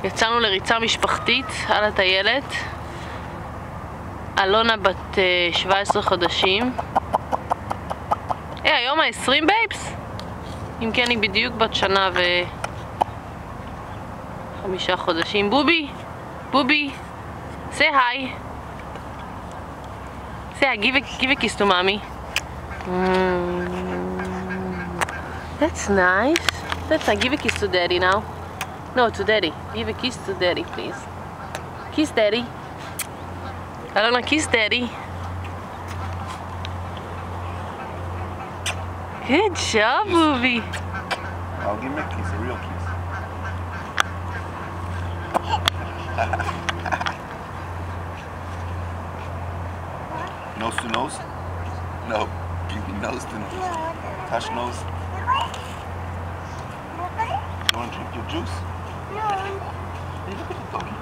יצאנו לריצה משפחתית על הטיילת. אלונה בת 17 חודשים. היום ה-20 בייבס? אם כן, היא בדיוק בת שנה ו5 חודשים. בובי! בובי! say hi! say hi, give a kiss to mommy. That's nice. That's nice. Give a kiss to daddy now. No, to daddy. Give a kiss to daddy, please. Kiss daddy. Alona, kiss daddy. Good job, Booby. I'll give him a kiss, a real kiss. Nose to nose? No. Give me nose to nose. Touch nose. You want to drink your juice? No. Hey, look at the doggy.